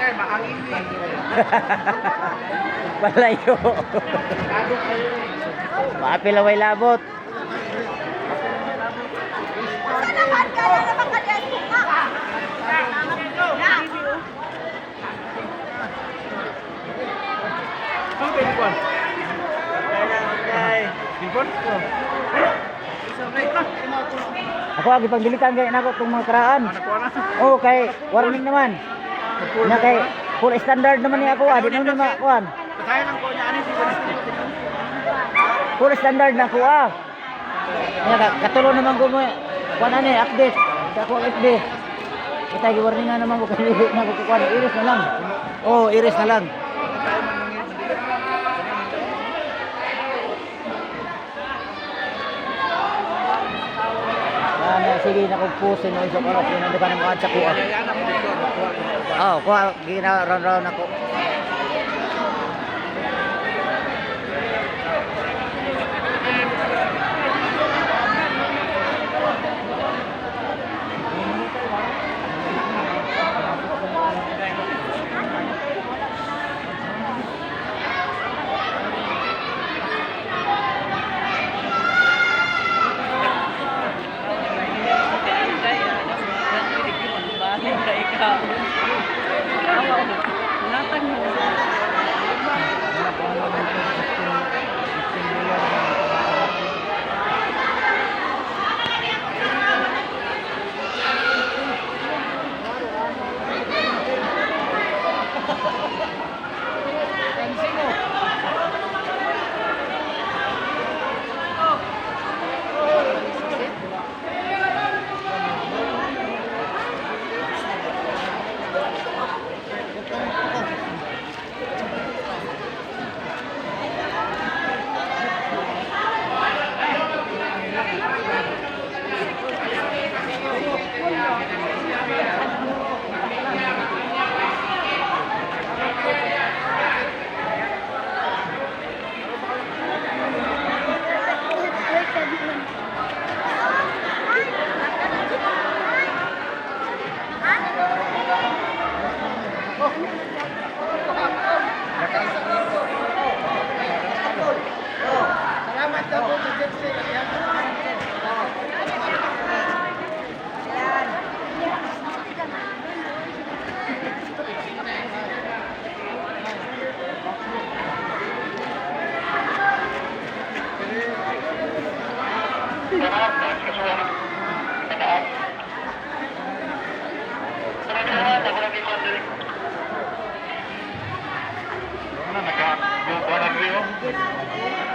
sir, maangin ni. Palayo. Maapilaway labot. Ako agi pagdilitan kay nako tong mga karaan. Oh, kay warning naman. Na kay full standard naman ni ako, di naman makuan. Kaya lang ko niya ani si Full standard na ko ah. Nya katulo naman ko mo. Kuan ani update. Ako FB. Kita gi warning nga naman ko kay na ko kuan iris na lang. Oh, iris na lang. Sige na kong pusin no isang oras yun ang dukan ng mga sa kuha. Oo, kuha, gina round ako.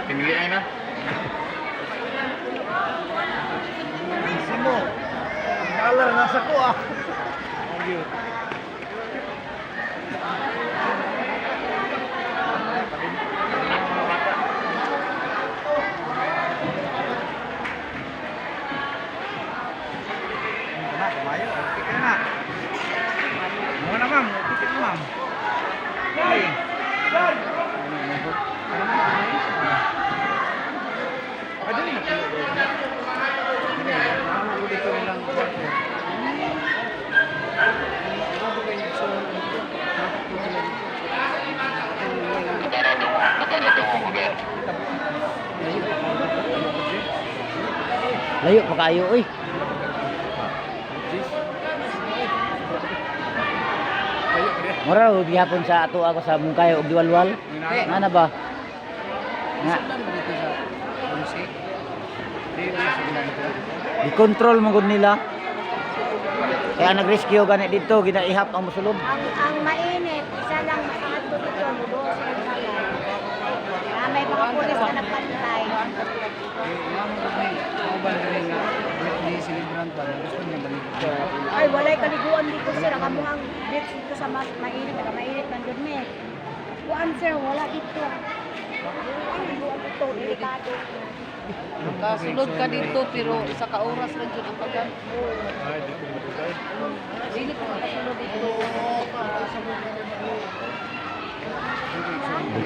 Pinilihan na. Simo. Dollar nasa ko ah. Kumayo, tiket na. Mga na ma'am, tiket na ma'am. Layo pa kayo oy. Mura gihapon sa ato ako sa Mungkay og Diwalwal. Ana ba? Nga. Di-control mo gud nila. Kaya nag-rescue gani dito, ginaihap ang musulod. Ang mainit, isa lang masangat ko dito, lubos ng may mga pulis na nagpantay. Ay, walay kaliguan dito sir. Ang amuhang beach dito sa mainit. Mainit ng dun eh. Kuan sir, wala dito. Ang kaliguan dito, delikado. Kasulod ka dito pero sa kaoras lang dyan ang pagan. Dili ko kasulod dito.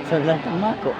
Sa lang mako.